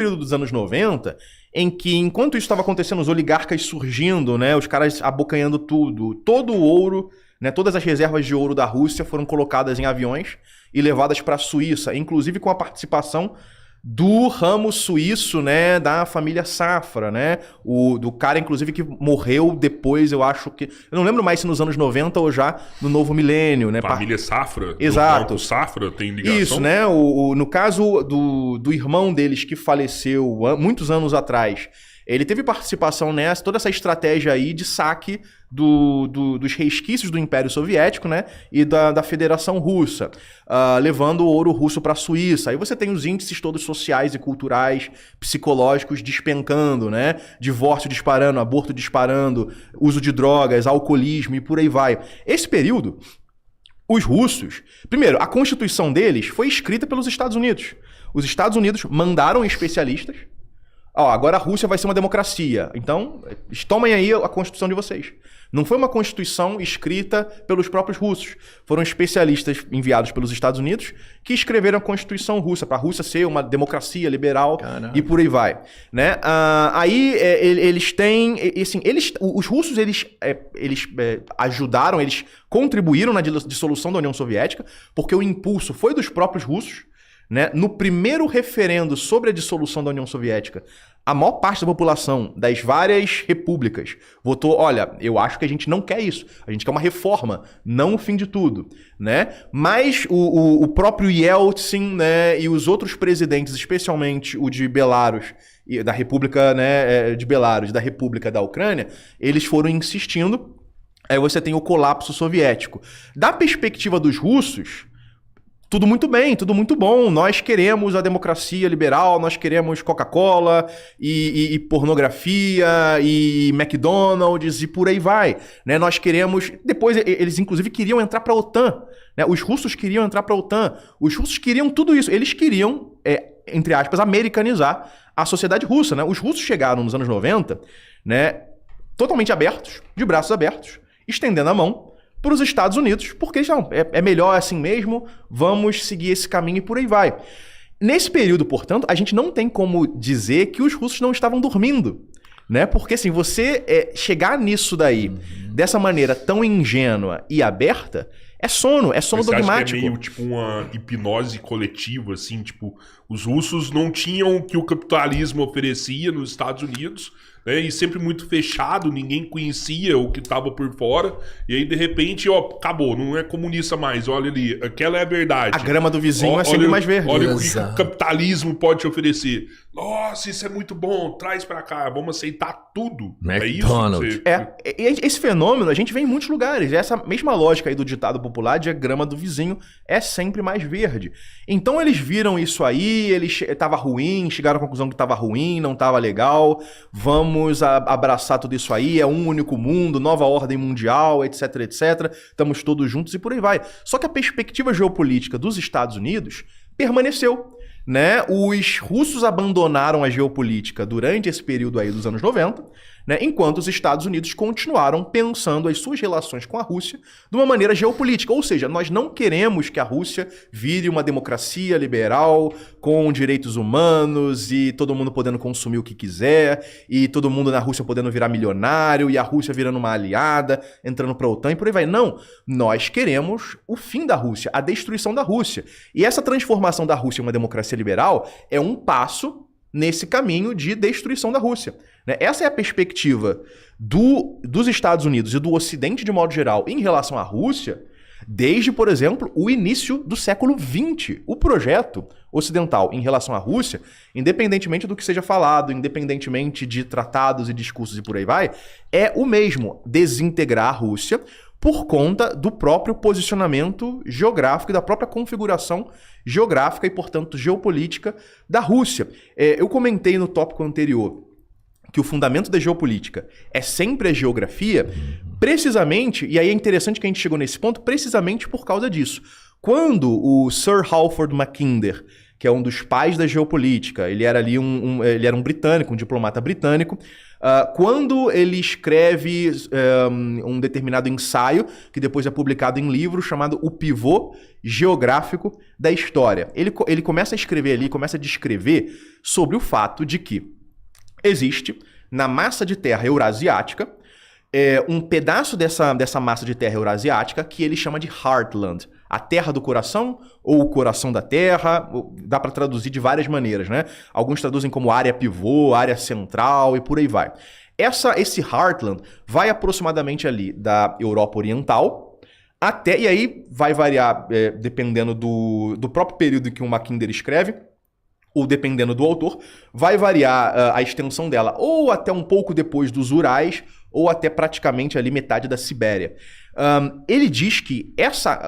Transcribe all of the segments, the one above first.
período dos anos 90, em que, enquanto isso estava acontecendo, os oligarcas surgindo, né, os caras abocanhando tudo, todo o ouro, né, todas as reservas de ouro da Rússia foram colocadas em aviões e levadas para a Suíça, inclusive com a participação do ramo suíço, né, da família Safra, né, do cara, inclusive, que morreu depois, eu acho que... Eu não lembro mais se nos anos 90 ou já no novo milênio, né? Família Safra? Exato. O Safra tem ligação? Isso, né, no caso do irmão deles que faleceu muitos anos atrás, ele teve participação nessa, toda essa estratégia aí de saque dos resquícios do Império Soviético, né, e da Federação Russa, levando o ouro russo para a Suíça. Aí você tem os índices todos sociais e culturais, psicológicos despencando, né, divórcio disparando, aborto disparando, uso de drogas, alcoolismo e por aí vai. Esse período, os russos, primeiro, a constituição deles foi escrita pelos Estados Unidos. Os Estados Unidos mandaram especialistas. Agora a Rússia vai ser uma democracia. Então, tomem aí a constituição de vocês. Não foi uma constituição escrita pelos próprios russos. Foram especialistas enviados pelos Estados Unidos que escreveram a Constituição russa, para a Rússia ser uma democracia liberal. Caramba. E por aí vai. Né? Aí eles têm... Assim, os russos eles ajudaram, eles contribuíram na dissolução da União Soviética, porque o impulso foi dos próprios russos. Né? No primeiro referendo sobre a dissolução da União Soviética, a maior parte da população das várias repúblicas votou, olha, eu acho que a gente não quer isso, a gente quer uma reforma, não o fim de tudo. Né? Mas o próprio Yeltsin, né, e os outros presidentes, especialmente o de Belarus, da República, né, de Belarus, da República da Ucrânia, eles foram insistindo, aí você tem o colapso soviético. Da perspectiva dos russos, tudo muito bem, tudo muito bom. Nós queremos a democracia liberal, nós queremos Coca-Cola e pornografia e McDonald's e por aí vai. Né? Nós queremos... Depois eles inclusive queriam entrar para a OTAN. Né? Os russos queriam entrar para a OTAN. Os russos queriam tudo isso. Eles queriam, entre aspas, americanizar a sociedade russa. Né? Os russos chegaram nos anos 90, né, totalmente abertos, de braços abertos, estendendo a mão para os Estados Unidos, porque eles não, é melhor assim mesmo, vamos seguir esse caminho e por aí vai. Nesse período, portanto, a gente não tem como dizer que os russos não estavam dormindo, né? Porque assim, você chegar nisso daí, dessa maneira tão ingênua e aberta, é sono dogmático. Acha que é meio tipo uma hipnose coletiva, assim, tipo, os russos não tinham o que o capitalismo oferecia nos Estados Unidos, né, e sempre muito fechado, ninguém conhecia o que estava por fora, e aí de repente, acabou, não é comunista mais, olha ali, aquela é a verdade. A grama do vizinho é sempre mais verde. Olha o que o capitalismo pode te oferecer. Nossa, isso é muito bom, traz pra cá, vamos aceitar tudo. McDonald's. Esse fenômeno a gente vê em muitos lugares, essa mesma lógica aí do ditado popular de a grama do vizinho é sempre mais verde. Então eles viram isso aí, tava ruim, chegaram à conclusão que tava ruim, não tava legal, vamos abraçar tudo isso aí, é um único mundo, nova ordem mundial, etc, etc, estamos todos juntos e por aí vai. Só que a perspectiva geopolítica dos Estados Unidos permaneceu. Né? Os russos abandonaram a geopolítica durante esse período aí dos anos 90, né? Enquanto os Estados Unidos continuaram pensando as suas relações com a Rússia de uma maneira geopolítica. Ou seja, nós não queremos que a Rússia vire uma democracia liberal com direitos humanos e todo mundo podendo consumir o que quiser e todo mundo na Rússia podendo virar milionário e a Rússia virando uma aliada, entrando para a OTAN e por aí vai. Não, nós queremos o fim da Rússia, a destruição da Rússia. E essa transformação da Rússia em uma democracia liberal é um passo nesse caminho de destruição da Rússia. Né? Essa é a perspectiva dos Estados Unidos e do Ocidente de modo geral em relação à Rússia desde, por exemplo, o início do século XX. O projeto ocidental em relação à Rússia, independentemente do que seja falado, independentemente de tratados e discursos e por aí vai, é o mesmo: desintegrar a Rússia por conta do próprio posicionamento geográfico e da própria configuração geográfica e, portanto, geopolítica da Rússia. Eu comentei no tópico anterior que o fundamento da geopolítica é sempre a geografia, precisamente, e aí é interessante que a gente chegou nesse ponto, precisamente por causa disso. Quando o Sir Halford Mackinder, que é um dos pais da geopolítica. Ele era ali ele era um britânico, um diplomata britânico. Quando ele escreve um determinado ensaio, que depois é publicado em livro, chamado O Pivô Geográfico da História. Ele começa a escrever ali, começa a descrever sobre o fato de que existe, na massa de terra eurasiática, um pedaço dessa massa de terra eurasiática que ele chama de Heartland, a terra do coração ou o coração da terra, dá para traduzir de várias maneiras, né? Alguns traduzem como área pivô, área central e por aí vai. Esse Heartland vai aproximadamente ali da Europa Oriental e aí vai variar dependendo do próprio período em que o Mackinder escreve, ou dependendo do autor, vai variar a extensão dela ou até um pouco depois dos Urais, ou até praticamente ali metade da Sibéria. Ele diz que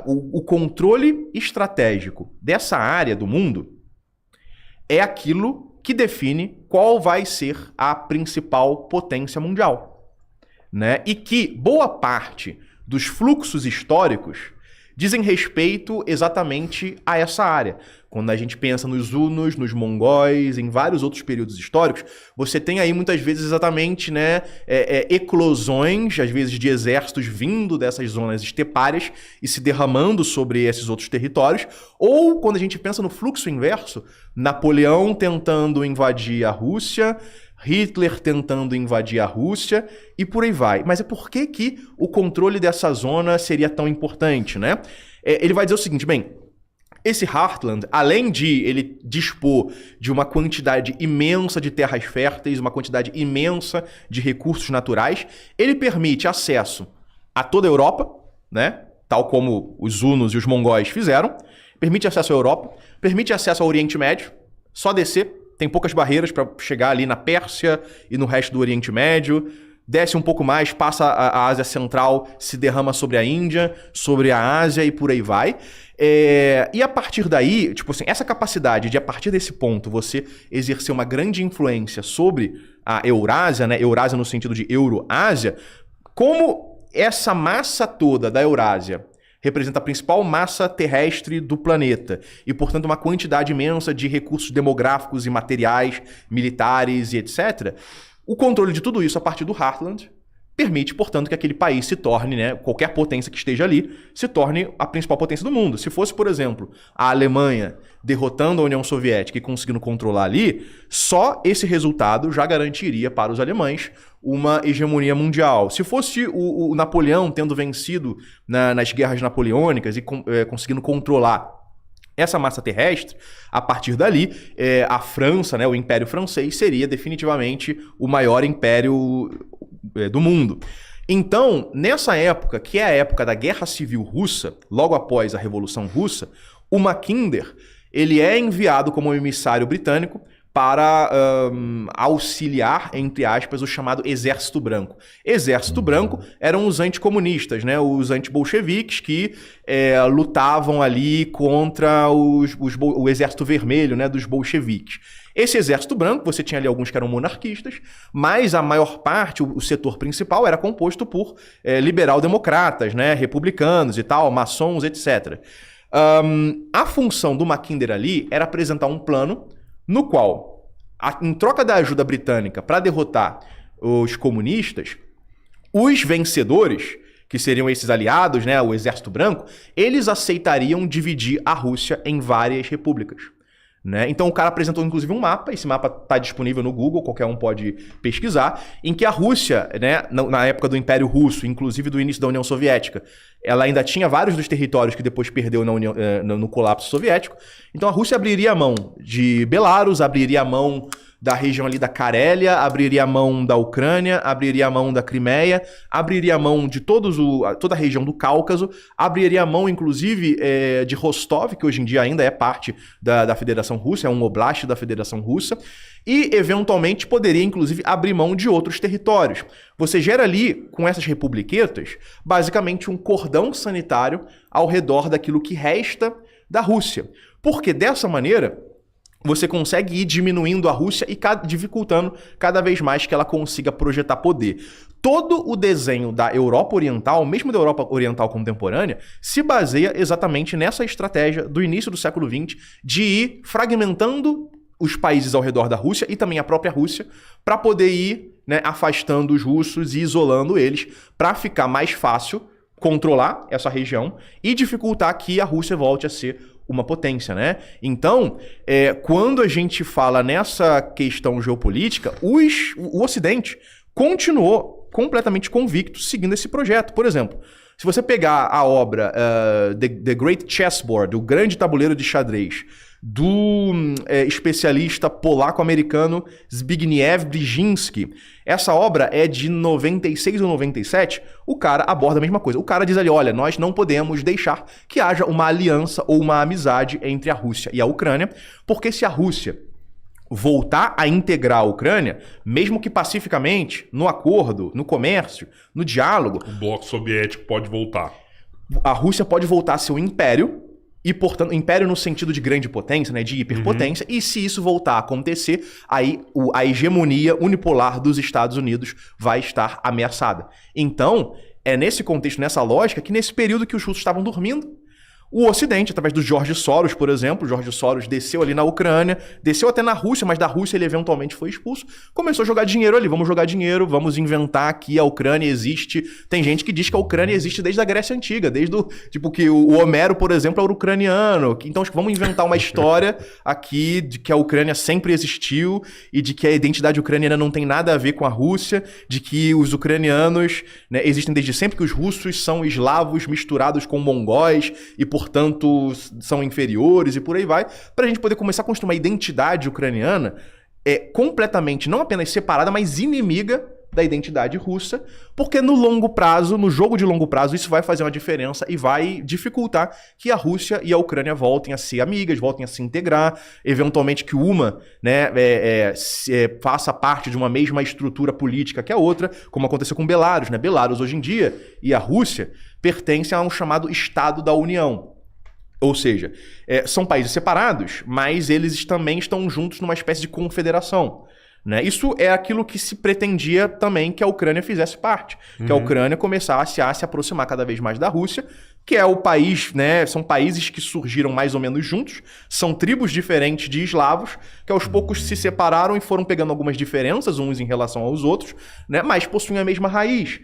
o controle estratégico dessa área do mundo é aquilo que define qual vai ser a principal potência mundial, né? E que boa parte dos fluxos históricos dizem respeito exatamente a essa área. Quando a gente pensa nos hunos, nos mongóis, em vários outros períodos históricos, você tem aí muitas vezes exatamente, né, eclosões, às vezes de exércitos vindo dessas zonas estepárias e se derramando sobre esses outros territórios. Ou quando a gente pensa no fluxo inverso, Napoleão tentando invadir a Rússia, Hitler tentando invadir a Rússia e por aí vai. Mas por que o controle dessa zona seria tão importante, né? Ele vai dizer o seguinte, bem, esse Heartland, além de ele dispor de uma quantidade imensa de terras férteis, uma quantidade imensa de recursos naturais, ele permite acesso a toda a Europa, né? Tal como os hunos e os mongóis fizeram, permite acesso à Europa, permite acesso ao Oriente Médio, só descer, tem poucas barreiras para chegar ali na Pérsia e no resto do Oriente Médio, desce um pouco mais, passa a Ásia Central, se derrama sobre a Índia, sobre a Ásia e por aí vai. E a partir daí, tipo assim, essa capacidade de, a partir desse ponto, você exercer uma grande influência sobre a Eurásia, né? Eurásia no sentido de Euroásia, como essa massa toda da Eurásia representa a principal massa terrestre do planeta e, portanto, uma quantidade imensa de recursos demográficos e materiais, militares e etc., o controle de tudo isso a partir do Heartland permite, portanto, que aquele país se torne, né, qualquer potência que esteja ali, se torne a principal potência do mundo. Se fosse, por exemplo, a Alemanha derrotando a União Soviética e conseguindo controlar ali, só esse resultado já garantiria para os alemães uma hegemonia mundial. Se fosse o Napoleão tendo vencido nas guerras napoleônicas e conseguindo controlar essa massa terrestre, a partir dali, a França, né, o Império Francês, seria definitivamente o maior império do mundo. Então, nessa época, que é a época da Guerra Civil Russa, logo após a Revolução Russa, o Mackinder ele é enviado como emissário britânico para auxiliar, entre aspas, o chamado Exército Branco. Exército Branco eram os anticomunistas, né? Os antibolcheviques que lutavam ali contra o Exército Vermelho, né? Dos bolcheviques. Esse Exército Branco, você tinha ali alguns que eram monarquistas, mas a maior parte, o setor principal, era composto por liberal-democratas, né? Republicanos e tal, maçons, etc. A função do Mackinder ali era apresentar um plano no qual, em troca da ajuda britânica para derrotar os comunistas, os vencedores, que seriam esses aliados, né, o Exército Branco, eles aceitariam dividir a Rússia em várias repúblicas, né? Então o cara apresentou inclusive um mapa, esse mapa está disponível no Google, qualquer um pode pesquisar, em que a Rússia, né, na época do Império Russo, inclusive do início da União Soviética, ela ainda tinha vários dos territórios que depois perdeu no colapso soviético. Então a Rússia abriria a mão de Belarus, abriria a mão da região ali da Carélia, abriria a mão da Ucrânia, abriria a mão da Crimeia, abriria a mão de toda a região do Cáucaso, abriria a mão, inclusive, de Rostov, que hoje em dia ainda é parte da Federação Russa, é um oblast da Federação Russa, e, eventualmente, poderia, inclusive, abrir mão de outros territórios. Você gera ali, com essas republiquetas, basicamente um cordão sanitário ao redor daquilo que resta da Rússia. Porque, dessa maneira, você consegue ir diminuindo a Rússia e dificultando cada vez mais que ela consiga projetar poder. Todo o desenho da Europa Oriental, mesmo da Europa Oriental contemporânea, se baseia exatamente nessa estratégia do início do século XX de ir fragmentando os países ao redor da Rússia e também a própria Rússia para poder ir, né, afastando os russos e isolando eles para ficar mais fácil controlar essa região e dificultar que a Rússia volte a ser uma potência, né? Então, quando a gente fala nessa questão geopolítica, o Ocidente continuou completamente convicto seguindo esse projeto. Por exemplo, se você pegar a obra The Great Chessboard, o grande tabuleiro de xadrez, do especialista polaco-americano Zbigniew Brzezinski. Essa obra é de 96 ou 97, o cara aborda a mesma coisa. O cara diz ali, olha, nós não podemos deixar que haja uma aliança ou uma amizade entre a Rússia e a Ucrânia, porque se a Rússia voltar a integrar a Ucrânia, mesmo que pacificamente, no acordo, no comércio, no diálogo... O bloco soviético pode voltar. A Rússia pode voltar a ser um império, e, portanto, império no sentido de grande potência, né, de hiperpotência, e se isso voltar a acontecer, aí a hegemonia unipolar dos Estados Unidos vai estar ameaçada. Então, é nesse contexto, nessa lógica, que nesse período que os russos estavam dormindo, o Ocidente, através do George Soros, por exemplo, o George Soros desceu ali na Ucrânia, desceu até na Rússia, mas da Rússia ele eventualmente foi expulso, começou a jogar dinheiro ali, vamos jogar dinheiro, vamos inventar que a Ucrânia existe. Tem gente que diz que a Ucrânia existe desde a Grécia Antiga, desde o, tipo, que o Homero, por exemplo, era ucraniano. Então, vamos inventar uma história aqui de que a Ucrânia sempre existiu e de que a identidade ucraniana não tem nada a ver com a Rússia, de que os ucranianos, né, existem desde sempre, que os russos são eslavos misturados com mongóis e, portanto, são inferiores e por aí vai, para a gente poder começar a construir uma identidade ucraniana completamente, não apenas separada, mas inimiga da identidade russa, porque no longo prazo, no jogo de longo prazo, isso vai fazer uma diferença e vai dificultar que a Rússia e a Ucrânia voltem a ser amigas, voltem a se integrar, eventualmente que uma, né, faça parte de uma mesma estrutura política que a outra, como aconteceu com Belarus, né? Belarus hoje em dia e a Rússia pertencem a um chamado Estado da União. Ou seja, são países separados, mas eles também estão juntos numa espécie de confederação. Né? Isso é aquilo que se pretendia também que a Ucrânia fizesse parte. Que a Ucrânia começasse a se aproximar cada vez mais da Rússia, que é o país, né? São países que surgiram mais ou menos juntos, são tribos diferentes de eslavos, que aos poucos se separaram e foram pegando algumas diferenças uns em relação aos outros, né? Mas possuem a mesma raiz.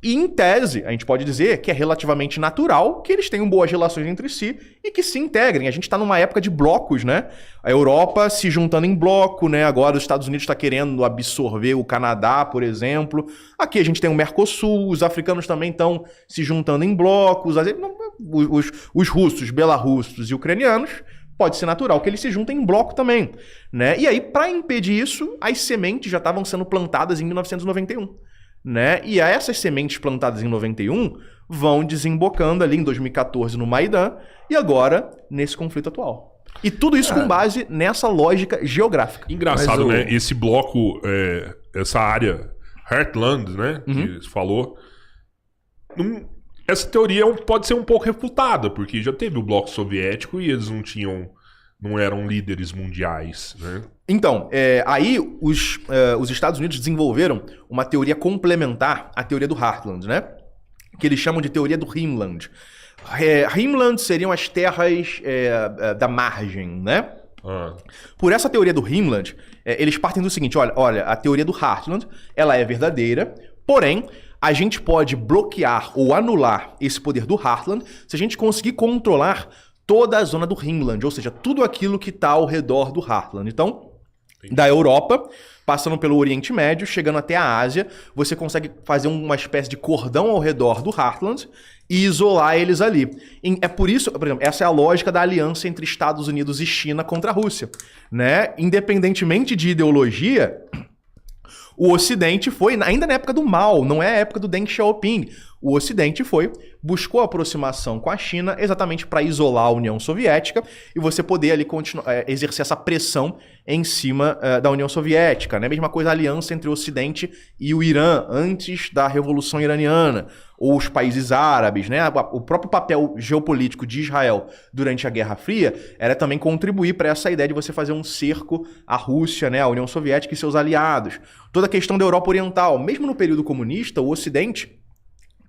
E, em tese, a gente pode dizer que é relativamente natural que eles tenham boas relações entre si e que se integrem. A gente está numa época de blocos, né? A Europa se juntando em bloco, né? Agora os Estados Unidos está querendo absorver o Canadá, por exemplo. Aqui a gente tem o Mercosul, os africanos também estão se juntando em blocos. Os russos, belarussos e ucranianos, pode ser natural que eles se juntem em bloco também, né? E aí, para impedir isso, as sementes já estavam sendo plantadas em 1991. Né? E essas sementes plantadas em 91 vão desembocando ali em 2014 no Maidan e agora nesse conflito atual. E tudo isso com base nessa lógica geográfica. Engraçado, né? Esse bloco, essa área Heartland, né? Que você falou. Essa teoria pode ser um pouco refutada, porque já teve o bloco soviético e eles não eram líderes mundiais, né? Então, aí os Estados Unidos desenvolveram uma teoria complementar à teoria do Heartland, né? Que eles chamam de teoria do Rhineland. Rhineland seriam as terras da margem, né? Por essa teoria do Rhineland, eles partem do seguinte, olha, a teoria do Heartland, ela é verdadeira, porém, a gente pode bloquear ou anular esse poder do Heartland se a gente conseguir controlar toda a zona do Rhineland, ou seja, tudo aquilo que está ao redor do Heartland. Então, da Europa, passando pelo Oriente Médio, chegando até a Ásia, você consegue fazer uma espécie de cordão ao redor do Heartland e isolar eles ali. É por isso, por exemplo, essa é a lógica da aliança entre Estados Unidos e China contra a Rússia, né? Independentemente de ideologia, o Ocidente foi, ainda na época do Mao, não é a época do Deng Xiaoping. O Ocidente buscou a aproximação com a China exatamente para isolar a União Soviética e você poder ali exercer essa pressão em cima da União Soviética, né? Mesma coisa a aliança entre o Ocidente e o Irã antes da Revolução Iraniana, ou os países árabes, né? O próprio papel geopolítico de Israel durante a Guerra Fria era também contribuir para essa ideia de você fazer um cerco à Rússia, né? À União Soviética e seus aliados. Toda a questão da Europa Oriental, mesmo no período comunista, o Ocidente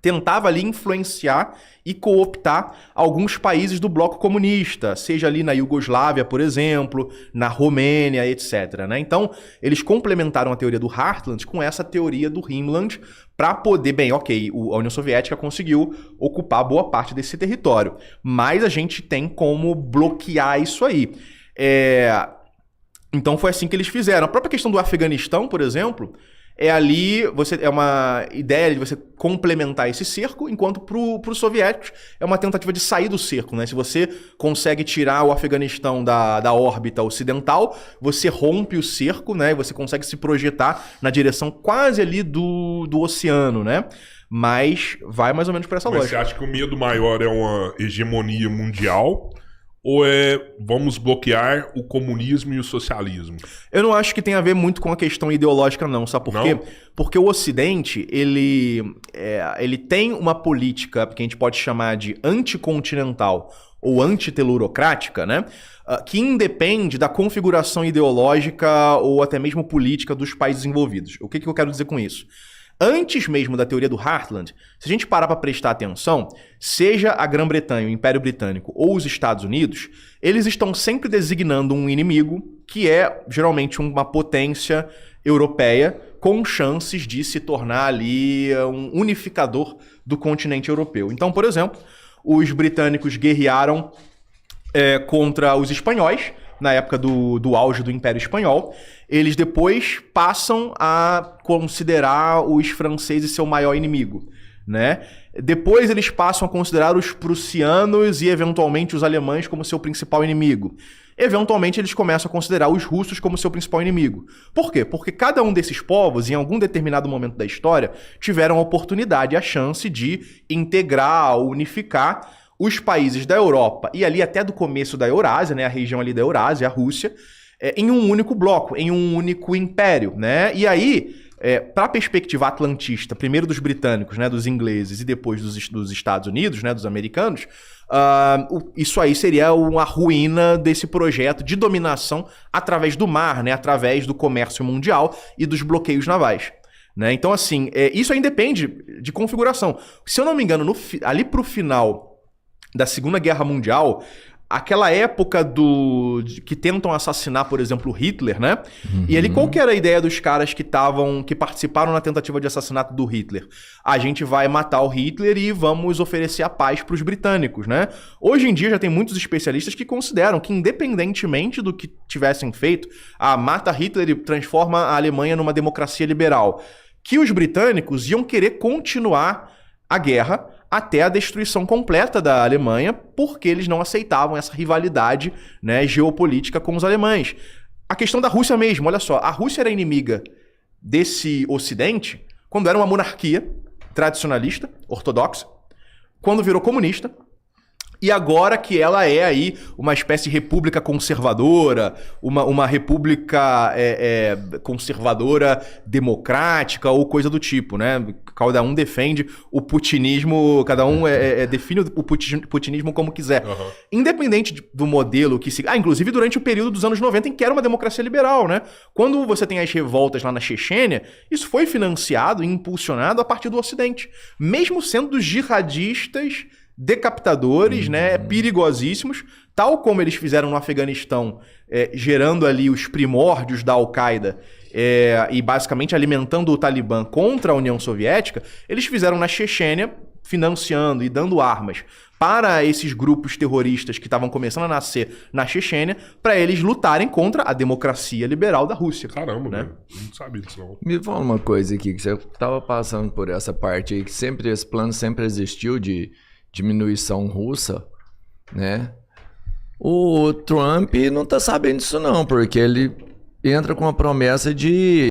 tentava ali influenciar e cooptar alguns países do bloco comunista, seja ali na Iugoslávia, por exemplo, na Romênia, etc. Né? Então, eles complementaram a teoria do Heartland com essa teoria do Himmland para poder, a União Soviética conseguiu ocupar boa parte desse território, mas a gente tem como bloquear isso aí. Então foi assim que eles fizeram. A própria questão do Afeganistão, por exemplo, é uma ideia de você complementar esse cerco, enquanto para os soviéticos é uma tentativa de sair do cerco, né? Se você consegue tirar o Afeganistão da órbita ocidental, você rompe o cerco, né? E você consegue se projetar na direção quase ali do oceano, né? Mas vai mais ou menos por essa lógica. Você acha que o medo maior é uma hegemonia mundial? Ou vamos bloquear o comunismo e o socialismo? Eu não acho que tem a ver muito com a questão ideológica, não. Sabe por quê? Porque o Ocidente, ele tem uma política que a gente pode chamar de anticontinental ou antitelurocrática, né? Que independe da configuração ideológica ou até mesmo política dos países envolvidos. O que eu quero dizer com isso? Antes mesmo da teoria do Heartland, se a gente parar para prestar atenção, seja a Grã-Bretanha, o Império Britânico ou os Estados Unidos, eles estão sempre designando um inimigo que é geralmente uma potência europeia com chances de se tornar ali um unificador do continente europeu. Então, por exemplo, os britânicos guerrearam contra os espanhóis, na época do auge do Império Espanhol. Eles depois passam a considerar os franceses seu maior inimigo, né? Depois eles passam a considerar os prussianos e eventualmente os alemães como seu principal inimigo. Eventualmente eles começam a considerar os russos como seu principal inimigo. Por quê? Porque cada um desses povos, em algum determinado momento da história, tiveram a oportunidade, a chance de integrar, unificar os países da Europa e ali até do começo da Eurásia, né, a região ali da Eurásia, a Rússia, em um único bloco, em um único império, né? E aí, para a perspectiva atlantista, primeiro dos britânicos, né, dos ingleses e depois dos Estados Unidos, né, dos americanos, isso aí seria uma ruína desse projeto de dominação através do mar, né, através do comércio mundial e dos bloqueios navais. Né? Então, assim, isso aí depende de configuração. Se eu não me engano, ali para o final da Segunda Guerra Mundial, aquela época que tentam assassinar, por exemplo, Hitler, né? Uhum. E ali, qual que era a ideia dos caras que participaram na tentativa de assassinato do Hitler? A gente vai matar o Hitler e vamos oferecer a paz para os britânicos, né? Hoje em dia já tem muitos especialistas que consideram que, independentemente do que tivessem feito, mata Hitler e transforma a Alemanha numa democracia liberal, que os britânicos iam querer continuar a guerra até a destruição completa da Alemanha, porque eles não aceitavam essa rivalidade, né, geopolítica com os alemães. A questão da Rússia mesmo, olha só, a Rússia era inimiga desse Ocidente quando era uma monarquia tradicionalista, ortodoxa, quando virou comunista, e agora que ela é aí uma espécie de república conservadora, uma república conservadora democrática ou coisa do tipo, né? Cada um defende o putinismo, cada um define o putinismo como quiser. Uhum. Independente do modelo que se... inclusive durante o período dos anos 90 em que era uma democracia liberal, né? Quando você tem as revoltas lá na Chechênia, isso foi financiado e impulsionado a partir do Ocidente. Mesmo sendo dos jihadistas decapitadores, né, perigosíssimos, tal como eles fizeram no Afeganistão, gerando ali os primórdios da Al-Qaeda e basicamente alimentando o Talibã contra a União Soviética, eles fizeram na Chechênia, financiando e dando armas para esses grupos terroristas que estavam começando a nascer na Chechênia, para eles lutarem contra a democracia liberal da Rússia. Caramba, né? Não sabia disso não. Me fala uma coisa aqui, que você estava passando por essa parte aí, que sempre esse plano sempre existiu de diminuição russa, né? O Trump não tá sabendo disso não, porque ele entra com a promessa de